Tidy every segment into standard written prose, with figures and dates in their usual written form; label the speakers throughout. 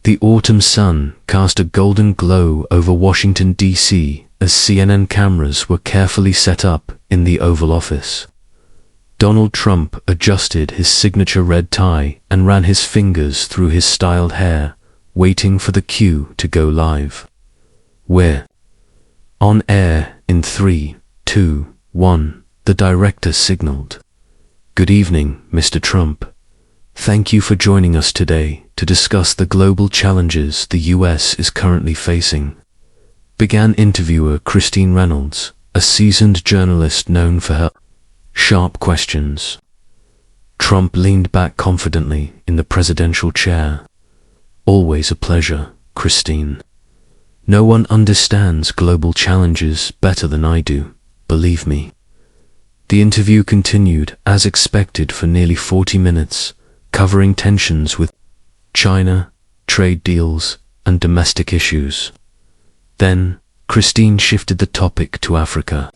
Speaker 1: The autumn sun cast a golden glow over Washington, D.C. as CNN cameras were carefully set up in the Oval Office. Donald Trump adjusted his signature red tie and ran his fingers through his styled hair, waiting for the cue to go live. "We're on air in 3, 2, 1, the director signaled. "Good evening, Mr. Trump. Thank you for joining us today to discuss the global challenges the U.S. is currently facing," began interviewer Christine Reynolds, a seasoned journalist known for her sharp questions. Trump leaned back confidently in the presidential chair. "Always a pleasure, Christine. No one understands global challenges better than I do, believe me." The interview continued as expected for nearly 40 minutes, covering tensions with China, trade deals, and domestic issues. Then, Christine shifted the topic to Africa.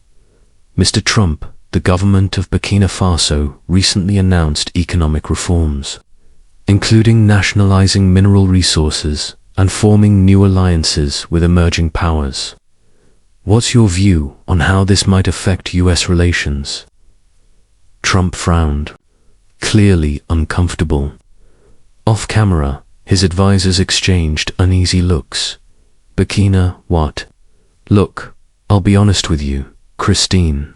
Speaker 1: "Mr. Trump, the government of Burkina Faso recently announced economic reforms, including nationalizing mineral resources and forming new alliances with emerging powers. What's your view on how this might affect U.S. relations?" Trump frowned, clearly uncomfortable. Off camera, his advisors exchanged uneasy looks. "Burkina, what?" "Look, I'll be honest with you, Christine.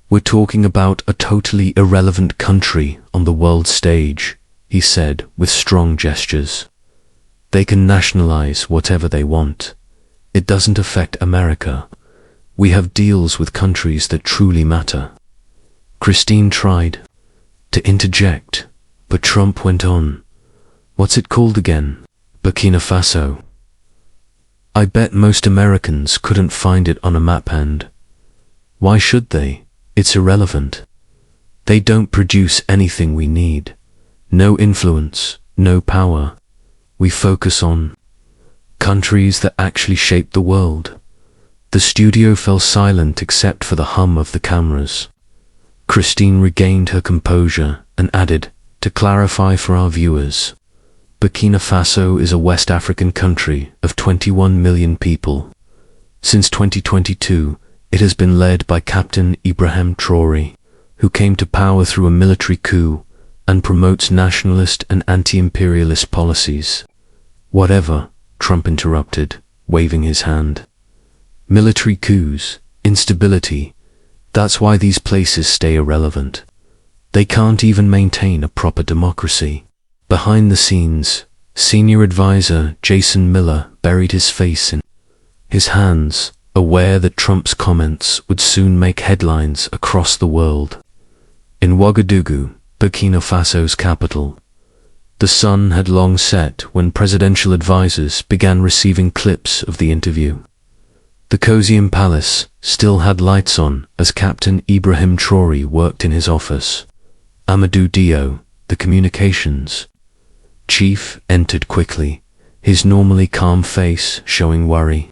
Speaker 1: We're talking about a totally irrelevant country on the world stage," he said with strong gestures. "They can nationalize whatever they want. It doesn't affect America. We have deals with countries that truly matter." Christine tried to interject, but Trump went on. "What's it called again?" "Burkina Faso. I bet most Americans couldn't find it on a map, and why should they? It's irrelevant. They don't produce anything we need. No influence, no power. We focus on countries that actually shape the world." The studio fell silent except for the hum of the cameras. Christine regained her composure and added, "To clarify for our viewers, Burkina Faso is a West African country of 21 million people. Since 2022, it has been led by Captain Ibrahim Traoré, who came to power through a military coup and promotes nationalist and anti-imperialist policies." "Whatever," Trump interrupted, waving his hand. "Military coups, instability, that's why these places stay irrelevant. They can't even maintain a proper democracy." Behind the scenes, senior advisor Jason Miller buried his face in his hands, aware that Trump's comments would soon make headlines across the world. In Ouagadougou, Burkina Faso's capital, the sun had long set when presidential advisors began receiving clips of the interview. The Cosium Palace still had lights on as Captain Ibrahim Traoré worked in his office. Amadou Dio, the communications chief, entered quickly, his normally calm face showing worry.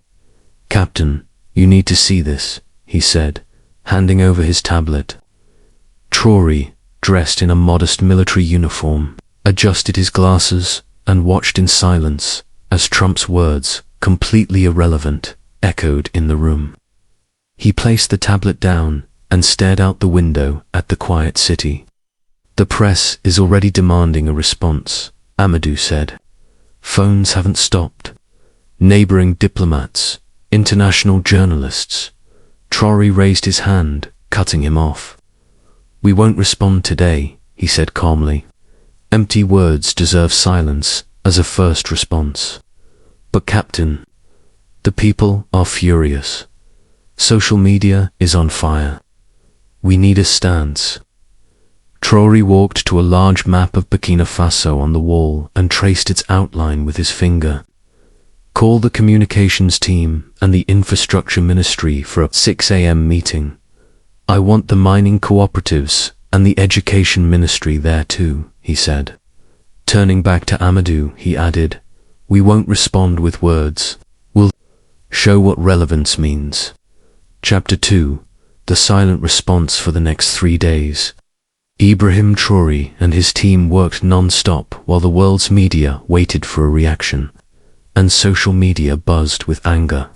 Speaker 1: "Captain, you need to see this," he said, handing over his tablet. Traoré, dressed in a modest military uniform, adjusted his glasses and watched in silence as Trump's words, completely irrelevant, echoed in the room. He placed the tablet down and stared out the window at the quiet city. "The press is already demanding a response," Amadou said. "Phones haven't stopped. Neighboring diplomats, international journalists." Traoré raised his hand, cutting him off. "We won't respond today," he said calmly. "Empty words deserve silence as a first response." "But Captain, the people are furious. Social media is on fire. We need a stance." Traoré walked to a large map of Burkina Faso on the wall and traced its outline with his finger. "Call the communications team and the infrastructure ministry for a 6 a.m. meeting. I want the mining cooperatives and the education ministry there too," he said. Turning back to Amadou, he added, "We won't respond with words. We'll show what relevance means." Chapter 2. The silent response for the next 3 days. Ibrahim Traoré and his team worked non-stop while the world's media waited for a reaction, and social media buzzed with anger.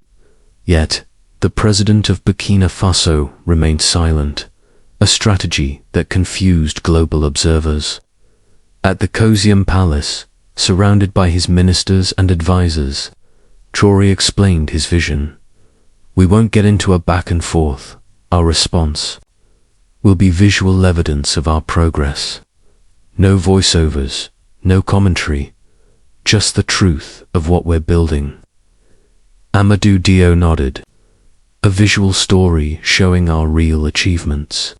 Speaker 1: Yet, the president of Burkina Faso remained silent, a strategy that confused global observers. At the Cosium Palace, surrounded by his ministers and advisors, Traoré explained his vision. "We won't get into a back and forth. Our response will be visual evidence of our progress. No voiceovers, no commentary, just the truth of what we're building." Amadou Dio nodded. "A visual story showing our real achievements."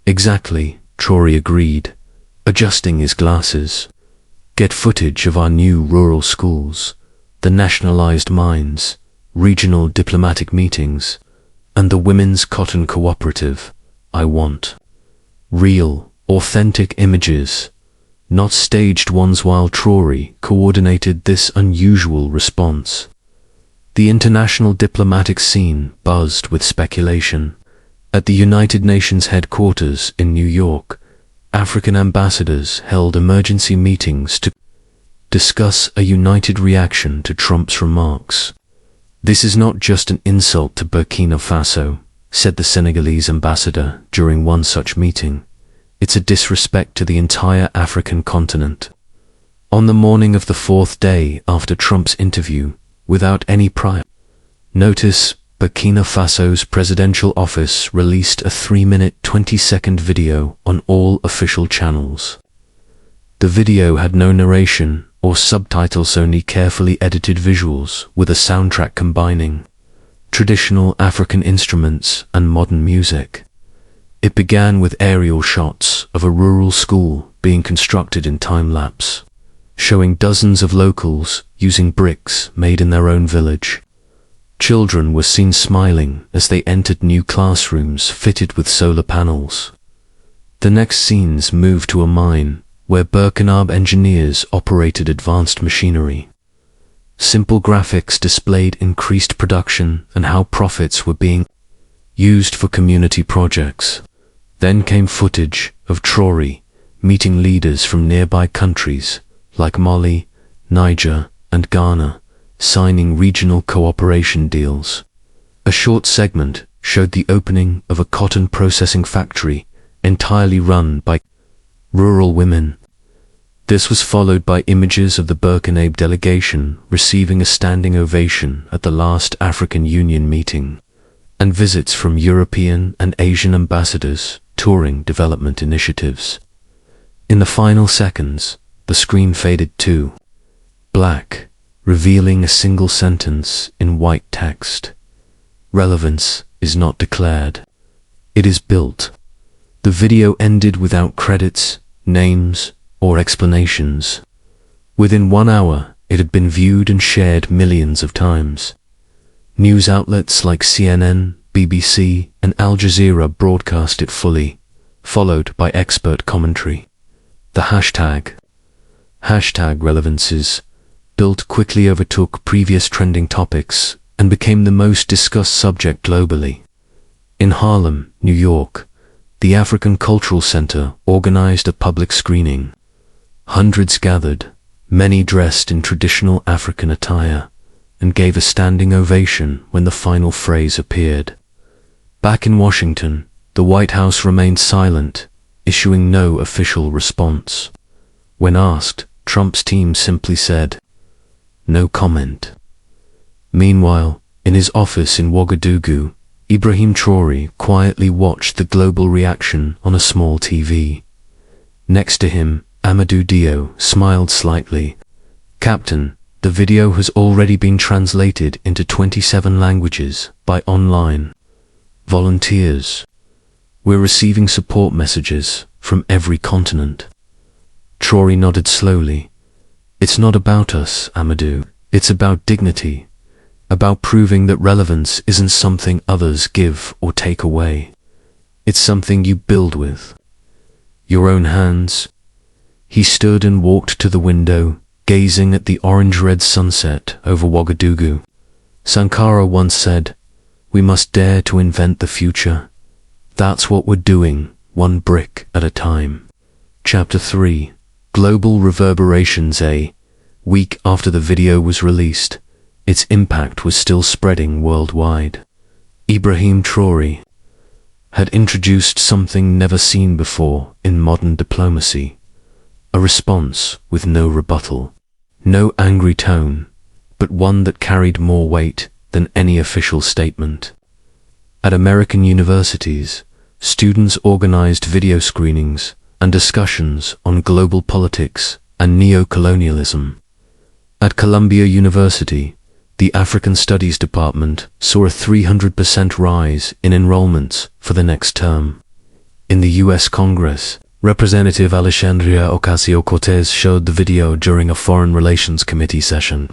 Speaker 1: "Exactly," Traoré agreed, adjusting his glasses. "Get footage of our new rural schools, the nationalized mines, regional diplomatic meetings, and the Women's Cotton Cooperative. I want real, authentic images, not staged ones." While Traoré coordinated this unusual response, the international diplomatic scene buzzed with speculation. At the United Nations headquarters in New York, African ambassadors held emergency meetings to discuss a united reaction to Trump's remarks. "This is not just an insult to Burkina Faso," said the Senegalese ambassador during one such meeting. "It's a disrespect to the entire African continent." On the morning of the fourth day after Trump's interview, without any prior notice, Burkina Faso's presidential office released a 3-minute 20-second video on all official channels. The video had no narration or subtitles, only carefully edited visuals with a soundtrack combining traditional African instruments and modern music. It began with aerial shots of a rural school being constructed in time-lapse, showing dozens of locals using bricks made in their own village. Children were seen smiling as they entered new classrooms fitted with solar panels. The next scenes moved to a mine where Burkinab engineers operated advanced machinery. Simple graphics displayed increased production and how profits were being used for community projects. Then came footage of Traoré meeting leaders from nearby countries like Mali, Niger, and Ghana, signing regional cooperation deals. A short segment showed the opening of a cotton processing factory entirely run by rural women. This was followed by images of the Burkinabe delegation receiving a standing ovation at the last African Union meeting, and visits from European and Asian ambassadors touring development initiatives. In the final seconds, the screen faded to black, revealing a single sentence in white text. "Relevance is not declared. It is built." The video ended without credits, names, or explanations. Within 1 hour, it had been viewed and shared millions of times. News outlets like CNN, BBC, and Al Jazeera broadcast it fully, followed by expert commentary. The hashtag relevances built quickly overtook previous trending topics and became the most discussed subject globally. In Harlem, New York, the African Cultural Center organized a public screening. Hundreds gathered, many dressed in traditional African attire, and gave a standing ovation when the final phrase appeared. Back in Washington, the White House remained silent, issuing no official response. When asked, Trump's team simply said, "No comment." Meanwhile, in his office in Ouagadougou, Ibrahim Traoré quietly watched the global reaction on a small TV. Next to him, Amadou Dio smiled slightly. "Captain, the video has already been translated into 27 languages by online volunteers. We're receiving support messages from every continent." Traoré nodded slowly. "It's not about us, Amadou. It's about dignity, about proving that relevance isn't something others give or take away. It's something you build with your own hands." He stood and walked to the window, gazing at the orange-red sunset over Ouagadougou. Sankara once said, "We must dare to invent the future." That's what we're doing one brick at a time. Chapter 3. Global Reverberations. A week after the video was released, its impact was still spreading worldwide. Ibrahim Traoré had introduced something never seen before in modern diplomacy, a response with no rebuttal, no angry tone, but one that carried more weight than any official statement. At American universities, students organized video screenings and discussions on global politics and neo-colonialism. At Columbia University, the African Studies Department saw a 300% rise in enrollments for the next term. In the U.S. Congress, Representative Alexandria Ocasio-Cortez showed the video during a Foreign Relations Committee session.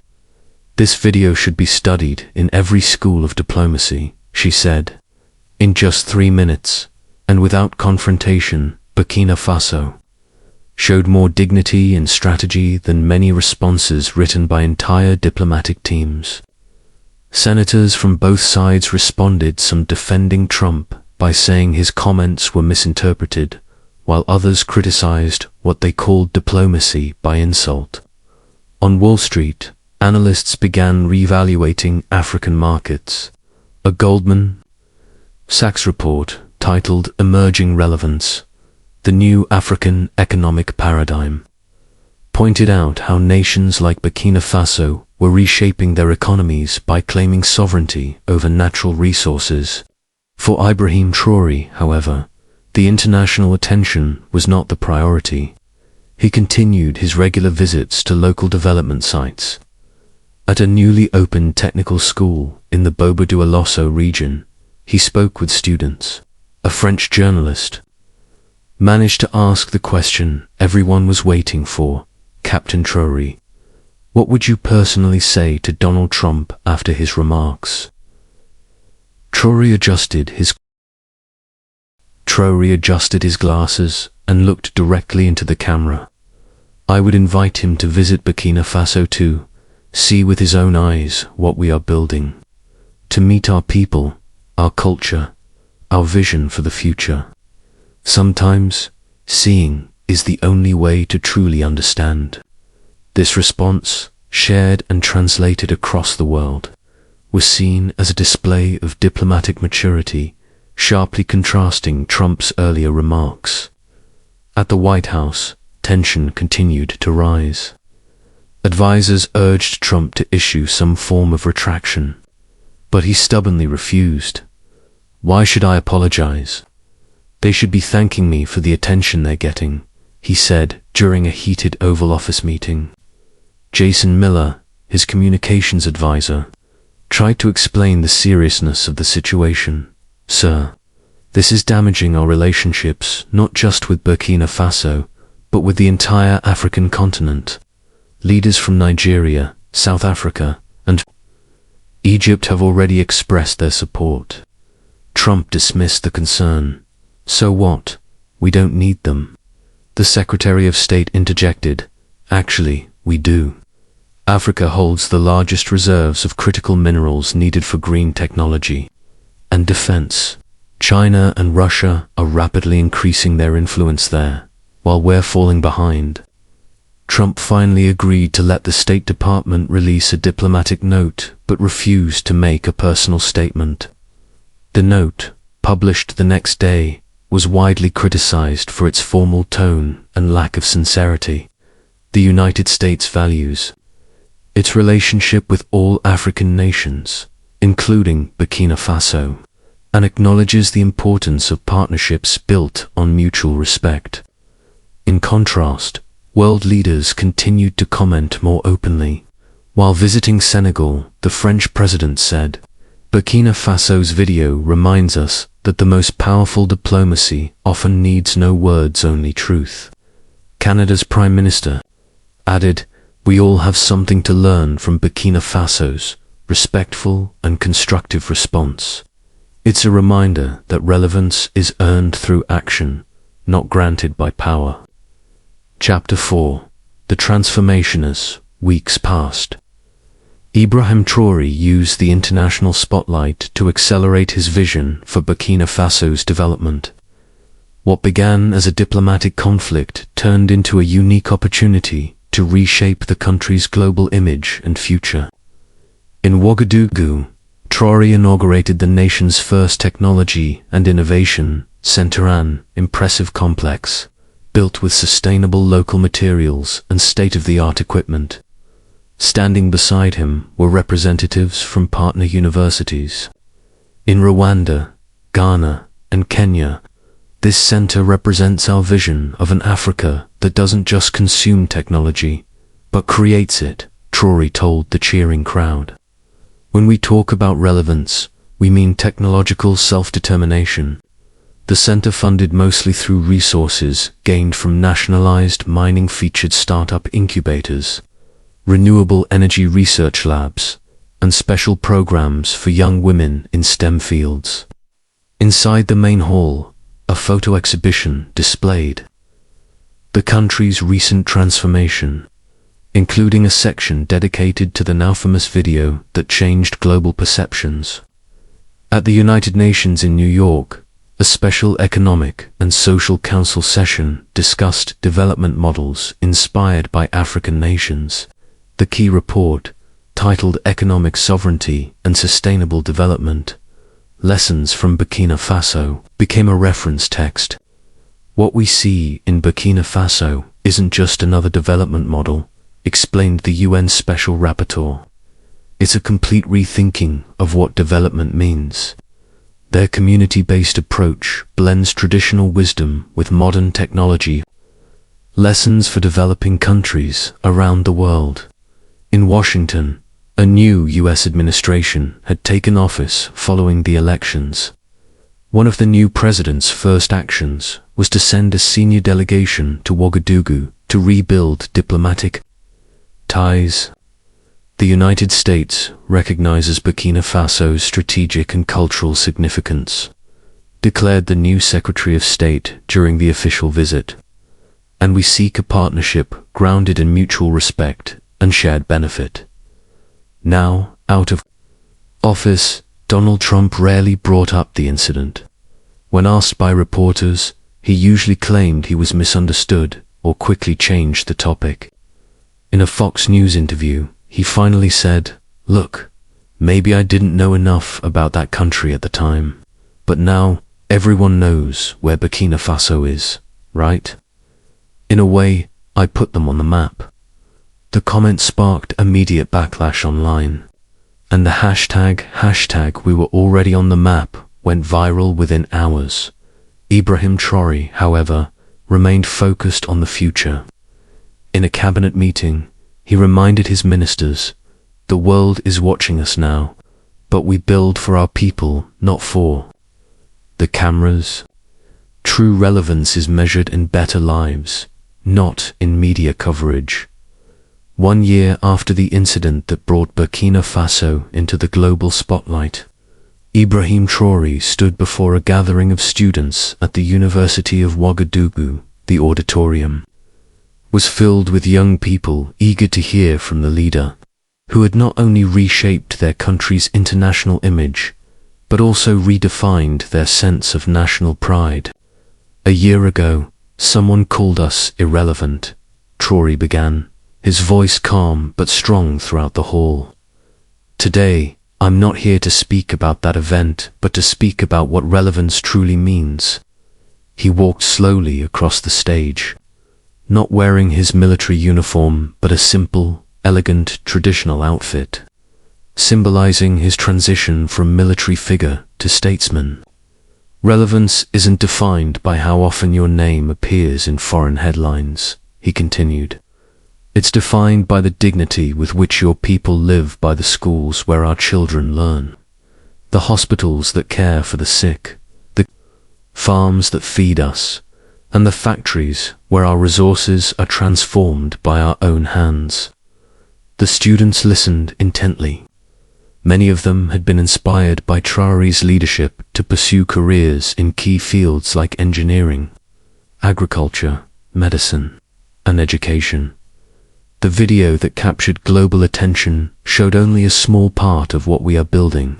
Speaker 1: "This video should be studied in every school of diplomacy," she said. In just 3 minutes, and without confrontation, Burkina Faso showed more dignity and strategy than many responses written by entire diplomatic teams. Senators from both sides responded, some defending Trump by saying his comments were misinterpreted, while others criticized what they called diplomacy by insult. On Wall Street, analysts began reevaluating African markets. A Goldman Sachs report titled "Emerging Relevance: The New African Economic Paradigm" pointed out how nations like Burkina Faso were reshaping their economies by claiming sovereignty over natural resources. For Ibrahim Traoré, however, the international attention was not the priority. He continued his regular visits to local development sites. At a newly opened technical school in the Bobo Dioulasso region, he spoke with students. A French journalist managed to ask the question everyone was waiting for: "Captain Traoré, what would you personally say to Donald Trump after his remarks?" Traoré adjusted his glasses and looked directly into the camera. "I would invite him to visit Burkina Faso too, see with his own eyes what we are building, to meet our people, our culture, our vision for the future. Sometimes, seeing is the only way to truly understand." This response, shared and translated across the world, was seen as a display of diplomatic maturity, sharply contrasting Trump's earlier remarks. At the White House, tension continued to rise. Advisors urged Trump to issue some form of retraction, but he stubbornly refused. "Why should I apologize? They should be thanking me for the attention they're getting," he said during a heated Oval Office meeting. Jason Miller, his communications advisor, tried to explain the seriousness of the situation. "Sir, this is damaging our relationships not just with Burkina Faso, but with the entire African continent. Leaders from Nigeria, South Africa, and Egypt have already expressed their support." Trump dismissed the concern. "So what? We don't need them." The Secretary of State interjected, "Actually, we do. Africa holds the largest reserves of critical minerals needed for green technology and defense. China and Russia are rapidly increasing their influence there, while we're falling behind." Trump finally agreed to let the State Department release a diplomatic note, but refused to make a personal statement. The note, published the next day, was widely criticized for its formal tone and lack of sincerity. The United States values its relationship with all African nations, including Burkina Faso, and acknowledges the importance of partnerships built on mutual respect. In contrast, world leaders continued to comment more openly. While visiting Senegal, the French president said, "Burkina Faso's video reminds us that the most powerful diplomacy often needs no words, only truth." Canada's Prime Minister added, "We all have something to learn from Burkina Faso's respectful and constructive response. It's a reminder that relevance is earned through action, not granted by power." Chapter 4. The Transformation. As weeks passed, Ibrahim Traoré used the international spotlight to accelerate his vision for Burkina Faso's development. What began as a diplomatic conflict turned into a unique opportunity to reshape the country's global image and future. In Ouagadougou, Traoré inaugurated the nation's first technology and innovation center, an impressive complex, built with sustainable local materials and state-of-the-art equipment. Standing beside him were representatives from partner universities. In Rwanda, Ghana, and Kenya, this center represents our vision of an Africa that doesn't just consume technology, but creates it, Traoré told the cheering crowd. When we talk about relevance, we mean technological self-determination. The center, funded mostly through resources gained from nationalized mining, featured startup incubators, renewable energy research labs, and special programs for young women in STEM fields. Inside the main hall, a photo exhibition displayed the country's recent transformation, including a section dedicated to the now famous video that changed global perceptions. At the United Nations in New York, a special Economic and Social Council session discussed development models inspired by African nations. The key report, titled Economic Sovereignty and Sustainable Development, Lessons from Burkina Faso, became a reference text. What we see in Burkina Faso isn't just another development model, explained the UN Special Rapporteur. It's a complete rethinking of what development means. Their community-based approach blends traditional wisdom with modern technology. Lessons for developing countries around the world. In Washington, a new U.S. administration had taken office following the elections. One of the new president's first actions was to send a senior delegation to Ouagadougou to rebuild diplomatic ties. The United States recognizes Burkina Faso's strategic and cultural significance, declared the new Secretary of State during the official visit, and we seek a partnership grounded in mutual respect and shared benefit. Now, out of office, Donald Trump rarely brought up the incident. When asked by reporters, he usually claimed he was misunderstood or quickly changed the topic. In a Fox News interview, he finally said, "Look, maybe I didn't know enough about that country at the time, but now everyone knows where Burkina Faso is, right? In a way, I put them on the map." The comment sparked immediate backlash online, and the hashtag we were already on the map went viral within hours. Ibrahim Traoré, however, remained focused on the future. In a cabinet meeting, he reminded his ministers, "The world is watching us now, but we build for our people, not for the cameras." True relevance is measured in better lives, not in media coverage. 1 year after the incident that brought Burkina Faso into the global spotlight, Ibrahim Traoré stood before a gathering of students at the University of Ouagadougou. The auditorium was filled with young people eager to hear from the leader, who had not only reshaped their country's international image, but also redefined their sense of national pride. "A year ago, someone called us irrelevant," Traoré began, his voice calm but strong throughout the hall. "Today, I'm not here to speak about that event, but to speak about what relevance truly means." He walked slowly across the stage, not wearing his military uniform, but a simple, elegant, traditional outfit, symbolizing his transition from military figure to statesman. "Relevance isn't defined by how often your name appears in foreign headlines," he continued. "It's defined by the dignity with which your people live, by the schools where our children learn, the hospitals that care for the sick, the farms that feed us, and the factories where our resources are transformed by our own hands." The students listened intently. Many of them had been inspired by Traoré's leadership to pursue careers in key fields like engineering, agriculture, medicine, and education. The video that captured global attention showed only a small part of what we are building.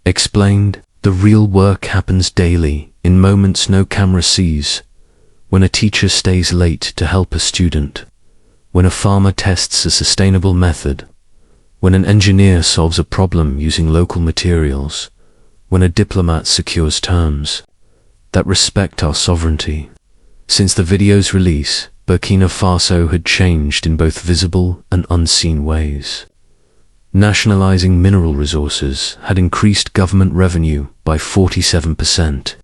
Speaker 1: Explained, "The real work happens daily, in moments no camera sees, when a teacher stays late to help a student, when a farmer tests a sustainable method, when an engineer solves a problem using local materials, when a diplomat secures terms that respect our sovereignty. Since the video's release, Burkina Faso had changed in both visible and unseen ways. Nationalizing mineral resources had increased government revenue by 47%.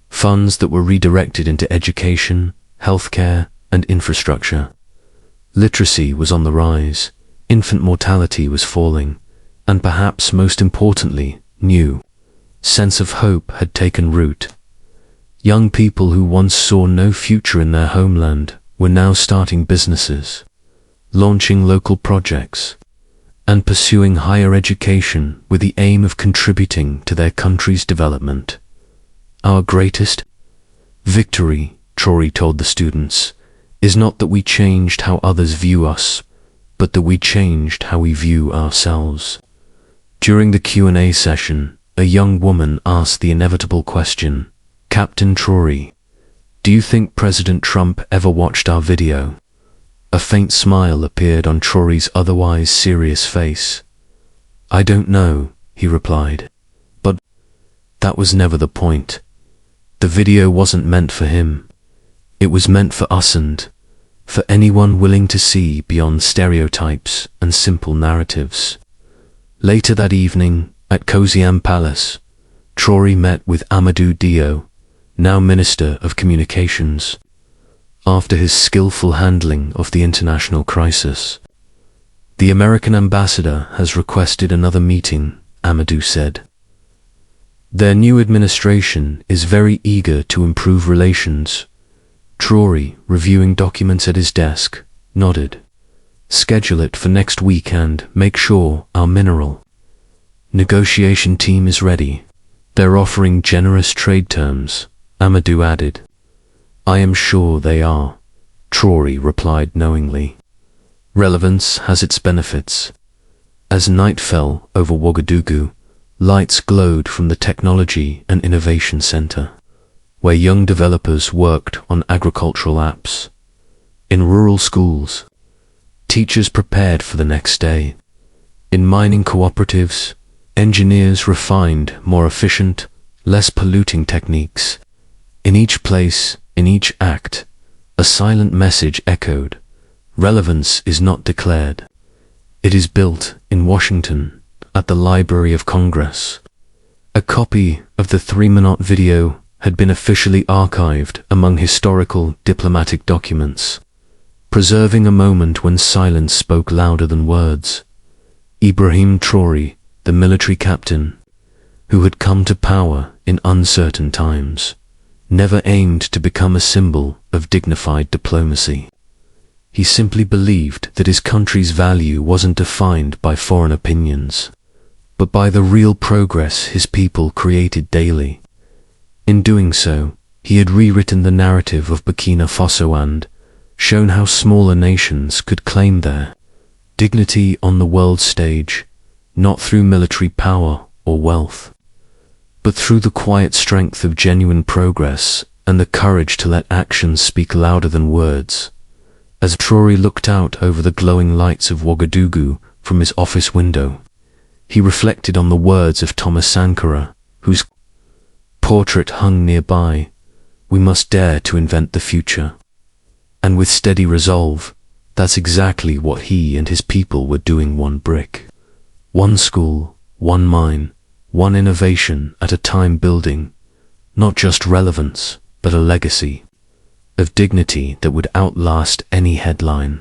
Speaker 1: Funds that were redirected into education, healthcare, and infrastructure. Literacy was on the rise, infant mortality was falling, and perhaps most importantly, new sense of hope had taken root. Young people who once saw no future in their homeland were now starting businesses, launching local projects, and pursuing higher education with the aim of contributing to their country's development. Our greatest victory, Traoré told the students, is not that we changed how others view us, but that we changed how we view ourselves. During the Q&A session, a young woman asked the inevitable question, "Captain Traoré, do you think President Trump ever watched our video?" A faint smile appeared on Traoré's otherwise serious face. "I don't know," he replied. "But that was never the point. The video wasn't meant for him. It was meant for us and for anyone willing to see beyond stereotypes and simple narratives." Later that evening, at Coziam Palace, Traoré met with Amadou Diop, now Minister of Communications, after his skillful handling of the international crisis. "The American ambassador has requested another meeting," Amadou said. "Their new administration is very eager to improve relations." Traoré, reviewing documents at his desk, nodded. "Schedule it for next week and make sure our mineral negotiation team is ready. They're offering generous trade terms," Amadou added. "I am sure they are," Traoré replied knowingly. Relevance has its benefits. As night fell over Ouagadougou, lights glowed from the Technology and Innovation Center, where young developers worked on agricultural apps. In rural schools, teachers prepared for the next day. In mining cooperatives, engineers refined more efficient, less polluting techniques. In each place, in each act, a silent message echoed. Relevance is not declared. It is built in Washington, at the Library of Congress. A copy of the 3-minute video had been officially archived among historical diplomatic documents, preserving a moment when silence spoke louder than words. Ibrahim Traoré, the military captain, who had come to power in uncertain times, never aimed to become a symbol of dignified diplomacy. He simply believed that his country's value wasn't defined by foreign opinions, but by the real progress his people created daily. In doing so, he had rewritten the narrative of Burkina Faso and shown how smaller nations could claim their dignity on the world stage, not through military power or wealth, but through the quiet strength of genuine progress and the courage to let actions speak louder than words. As Traoré looked out over the glowing lights of Ouagadougou from his office window, he reflected on the words of Thomas Sankara, whose portrait hung nearby, "We must dare to invent the future." And with steady resolve, that's exactly what he and his people were doing, one brick, one school, one mine, one innovation at a time, building not just relevance, but a legacy of dignity that would outlast any headline.